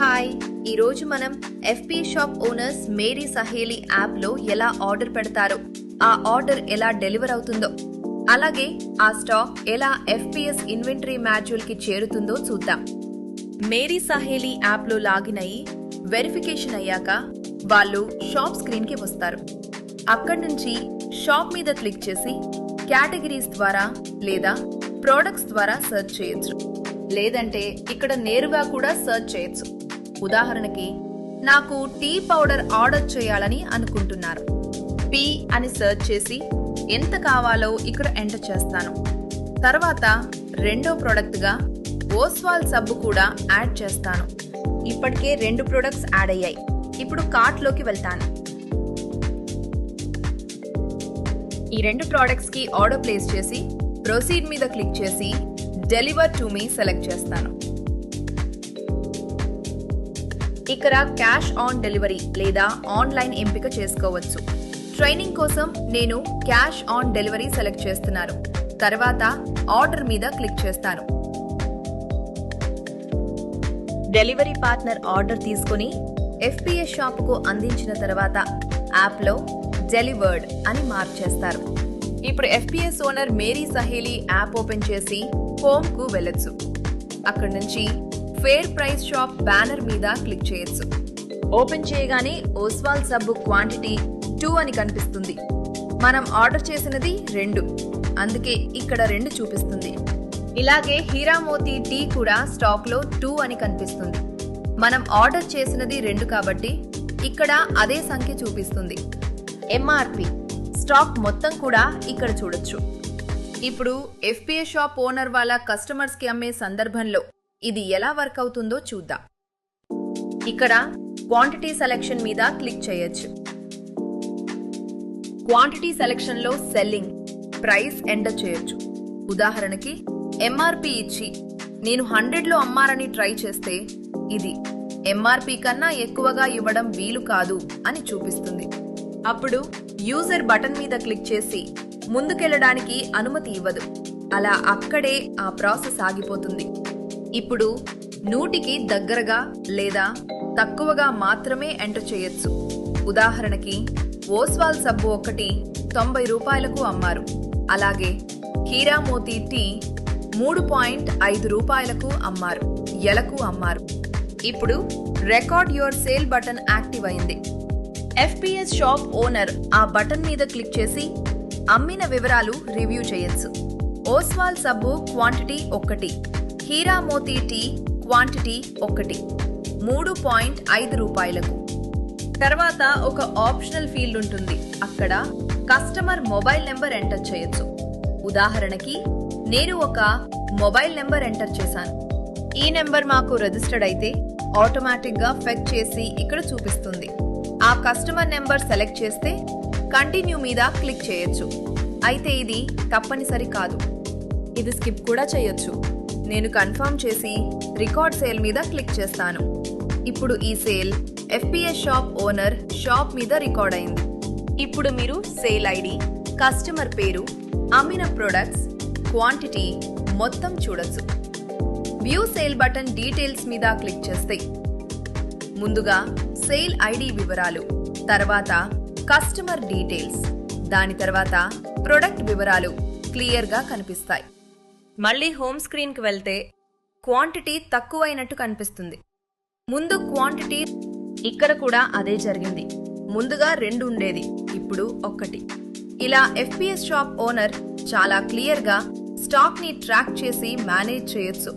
Hi, ఈరోజు మనం FPS shop owners Mary Saheli యాప్లో ఎలా ఆర్డర్ పెడతారో, ఆ ఆర్డర్ ఎలా డెలివర్ అవుతుందో, అలాగే ఆ స్టాక్ ఎలా FPS ఇన్వెంటరీ మాడ్యూల్కి చేరుతుందో చూద్దాం. మేరీ సహేలి యాప్లో లాగిన్ అయ్యి వెరిఫికేషన్ అయ్యాక వాళ్ళు షాప్ స్క్రీన్కి వస్తారు. అక్కడి నుంచి షాప్ మీద క్లిక్ చేసి కేటగిరీస్ ద్వారా లేదా ప్రోడక్ట్స్ ద్వారా సెర్చ్ చేయొచ్చు. లేదంటే ఇక్కడ నేరుగా కూడా సెర్చ్ చేయొచ్చు. ఉదాహరణకి నాకు టీ పౌడర్ ఆర్డర్ చేయాలని అనుకుంటున్నారు. పి అని సెర్చ్ చేసి ఎంత కావాలో ఇక్కడ ఎంటర్ చేస్తాను. తర్వాత రెండో ప్రోడక్ట్ గా ఓస్వాల్ సబ్బు కూడా యాడ్ చేస్తాను. ఇప్పటికే 2 ప్రొడక్ట్స్ యాడ్ అయ్యాయి. ఇప్పుడు కార్ట్ లోకి వెళ్తాను. ఈ 2 ప్రొడక్ట్స్ కి ఆర్డర్ ప్లేస్ చేసి ప్రొసీడ్ మీద క్లిక్ చేసి డెలివర్ టు మీ సెలెక్ట్ చేస్తాను. ఇక్కడ క్యాష్ ఆన్ డెలివరీ లేదా ఆన్లైన్ ఎంపిక చేసుకోవచ్చు. ట్రైనింగ్ కోసం నేను క్యాష్ ఆన్ డెలివరీ సెలెక్ట్ చేస్తున్నాను. తర్వాత ఆర్డర్ మీద క్లిక్ చేస్తాను. డెలివరీ పార్ట్నర్ ఆర్డర్ తీసుకుని FPS షాపుకు అందించిన తర్వాత యాప్లో డెలివర్డ్ అని మార్క్ చేస్తారు. ఇప్పుడు FPS owner Mary Saheli app open చేసి హోమ్ కు వెళ్ళొచ్చు. అక్కడి నుంచి ఫేర్ ప్రైస్ షాప్ బ్యానర్ మీద క్లిక్ చేయొచ్చు. ఓపెన్ చేయగానే ఓస్వాల్ సబ్బు క్వాంటిటీ 2 అని కనిపిస్తుంది. మనం ఆర్డర్ చేసినది 2, అందుకే ఇక్కడ 2 చూపిస్తుంది. ఇలాగే హీరామోతి టీ కూడా స్టాక్ లో 2 అని కనిపిస్తుంది. మనం ఆర్డర్ చేసినది 2 కాబట్టి ఇక్కడ అదే సంఖ్య చూపిస్తుంది. MRP స్టాక్ మొత్తం కూడా ఇక్కడ చూడొచ్చు. ఇప్పుడు FPS షాప్ ఓనర్ వాళ్ళ కస్టమర్స్ కి అమ్మే సందర్భంలో ఇది ఎలా వర్క్ అవుతుందో చూద్దాం. ఇక్కడ క్వాంటిటీ సెలెక్షన్ మీద క్లిక్ చేయొచ్చు. క్వాంటిటీ సెలెక్షన్ లో సెల్లింగ్ ప్రైస్ ఎంటర్ చేయొచ్చు. ఉదాహరణకి MRP ఇచ్చి నేను 100లో అమ్మారని ట్రై చేస్తే ఇది MRP కన్నా ఎక్కువగా ఇవ్వడం వీలు కాదు అని చూపిస్తుంది. అప్పుడు యూజర్ బటన్ మీద క్లిక్ చేసి ముందుకెళ్లడానికి అనుమతి ఇవ్వదు. అలా అక్కడే ఆ ప్రాసెస్ ఆగిపోతుంది. ఇప్పుడు 100కి దగ్గరగా లేదా తక్కువగా మాత్రమే ఎంటర్ చేయొచ్చు. ఉదాహరణకి ఓస్వాల్ సబ్బు ఒకటి 90 రూపాయలకు అమ్మారు. అలాగే హీరామోతి టీ 3.5 రూపాయలకు అమ్మారు. ఎలకు అమ్మారు. ఇప్పుడు record your sale button active అయింది. FPS షాప్ ఓనర్ ఆ బటన్ మీద క్లిక్ చేసి అమ్మిన వివరాలు రివ్యూ చేయొచ్చు. ఓస్వాల్ సబ్బు క్వాంటిటీ 1, హీరామోతి టీ క్వాంటిటీ 1, 3.5 రూపాయలకు. తర్వాత ఒక ఆప్షనల్ ఫీల్డ్ ఉంటుంది. అక్కడ కస్టమర్ మొబైల్ నెంబర్ ఎంటర్ చేయొచ్చు. ఉదాహరణకి నేను ఒక మొబైల్ నెంబర్ ఎంటర్ చేశాను. ఈ నెంబర్ మాకు రిజిస్టర్డ్ అయితే ఆటోమేటిక్ గా ఫెచ్ చేసి ఇక్కడ చూపిస్తుంది. ఆ కస్టమర్ నెంబర్ సెలెక్ట్ చేస్తే కంటిన్యూ మీద క్లిక్ చేయొచ్చు. అయితే ఇది తప్పనిసరి కాదు. ఇది స్కిప్ కూడా చేయొచ్చు. నేను కన్ఫర్మ్ చేసి రికార్డ్ సేల్ మీద క్లిక్ చేస్తాను. ఇప్పుడు ఈ sale FPS shop owner shop మీద రికార్డ్ అయింది. ఇప్పుడు మీరు సేల్ ఐడి, కస్టమర్ పేరు, అమ్మిన ప్రొడక్ట్స్, క్వాంటిటీ మొత్తం చూడొచ్చు. వ్యూ సేల్ బటన్ డీటెయిల్స్ మీద క్లిక్ చేస్తే ముందుగా సేల్ ఐడి వివరాలు, తర్వాత కస్టమర్ డీటెయిల్స్, దాని తర్వాత ప్రొడక్ట్ వివరాలు క్లియర్ గా కనిపిస్తాయి. మళ్ళీ హోమ్ స్క్రీన్ కి వెళ్తే క్వాంటిటీ తక్కువైనట్టు కనిపిస్తుంది. ముందు క్వాంటిటీ ఇక్కడ కూడా అదే జరిగింది. ముందుగా 2 ఉండేది, ఇప్పుడు 1. ఇలా FPS షాప్ ఓనర్ చాలా క్లియర్ గా స్టాక్ ని ట్రాక్ చేసి మేనేజ్ చేయొచ్చు.